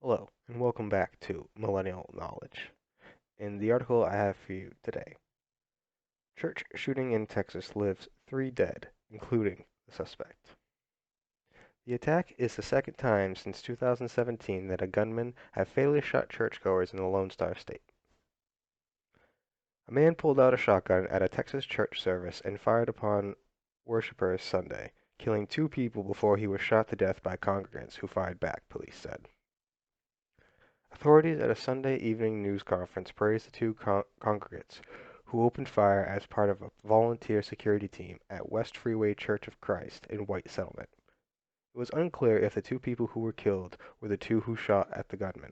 Hello, and welcome back to Millennial Knowledge. In the article I have for you today, church shooting in Texas leaves 3 dead, including the suspect. The attack is the second time since 2017 that a gunman has fatally shot churchgoers in the Lone Star State. A man pulled out a shotgun at a Texas church service and fired upon worshippers Sunday, killing 2 people before he was shot to death by congregants who fired back, police said. Authorities at a Sunday evening news conference praised the 2 congregants who opened fire as part of a volunteer security team at West Freeway Church of Christ in White Settlement. It was unclear if the 2 people who were killed were the 2 who shot at the gunman.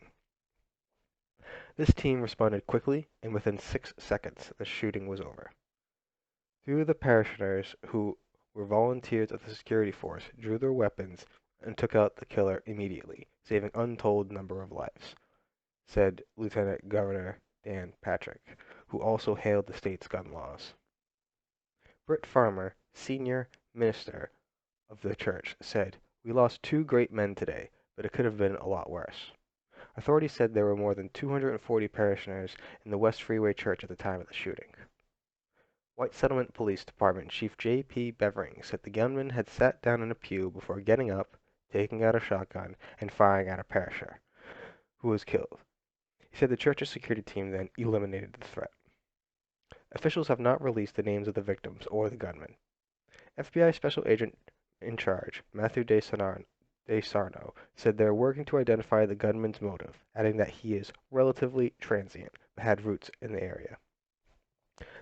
This team responded quickly, and within 6 seconds the shooting was over. 3 of the parishioners, who were volunteers of the security force, drew their weapons and took out the killer immediately, saving an untold number of lives, said Lieutenant Governor Dan Patrick, who also hailed the state's gun laws. Britt Farmer, senior minister of the church, said, "We lost 2 great men today, but it could have been a lot worse." Authorities said there were more than 240 parishioners in the West Freeway Church at the time of the shooting. White Settlement Police Department Chief J.P. Bevering said the gunman had sat down in a pew before getting up, taking out a shotgun, and firing at a parishioner, who was killed. He said the church's security team then eliminated the threat. Officials have not released the names of the victims or the gunman. FBI Special Agent in charge, Matthew DeSarno, said they're working to identify the gunman's motive, adding that he is relatively transient but had roots in the area.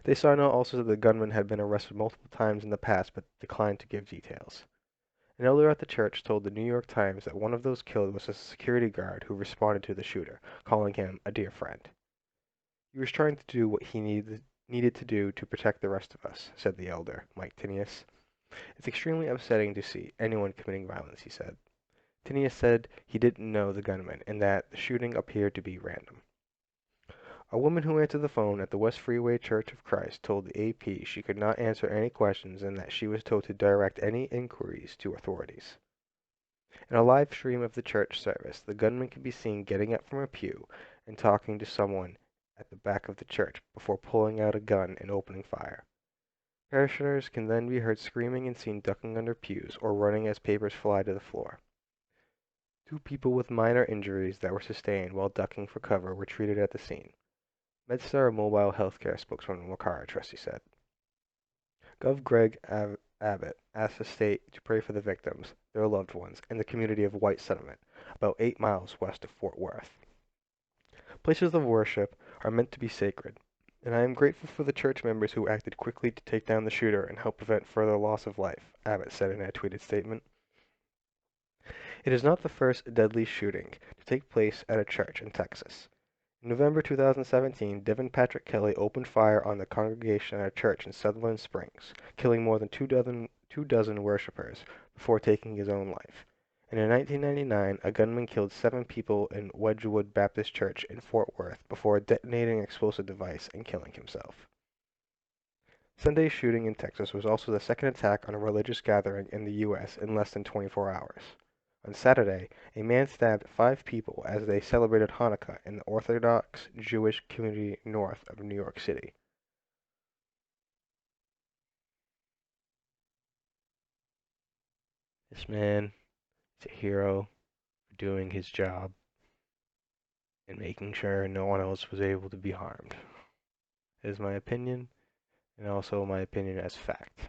DeSarno also said the gunman had been arrested multiple times in the past but declined to give details. An elder at the church told the New York Times that one of those killed was a security guard who responded to the shooter, calling him a dear friend. He was trying to do what he needed to do to protect the rest of us, said the elder, Mike Tinius. It's extremely upsetting to see anyone committing violence, he said. Tinius said he didn't know the gunman and that the shooting appeared to be random. A woman who answered the phone at the West Freeway Church of Christ told the AP she could not answer any questions and that she was told to direct any inquiries to authorities. In a live stream of the church service, the gunman can be seen getting up from a pew and talking to someone at the back of the church before pulling out a gun and opening fire. Parishioners can then be heard screaming and seen ducking under pews or running as papers fly to the floor. 2 people with minor injuries that were sustained while ducking for cover were treated at the scene. MedStar Mobile Healthcare spokesman Wakara Tracy said. Gov. Greg Abbott asked the state to pray for the victims, their loved ones, and the community of White Settlement, about 8 miles west of Fort Worth. Places of worship are meant to be sacred, and I am grateful for the church members who acted quickly to take down the shooter and help prevent further loss of life, Abbott said in a tweeted statement. It is not the first deadly shooting to take place at a church in Texas. In November 2017, Devin Patrick Kelly opened fire on the congregation at a church in Sutherland Springs, killing more than 2 dozen worshippers before taking his own life. And in 1999, a gunman killed 7 people in Wedgwood Baptist Church in Fort Worth before detonating an explosive device and killing himself. Sunday's shooting in Texas was also the second attack on a religious gathering in the U.S. in less than 24 hours. On Saturday, a man stabbed 5 people as they celebrated Hanukkah in the Orthodox Jewish community north of New York City. This man is a hero for doing his job and making sure no one else was able to be harmed. It is my opinion, and also my opinion as fact.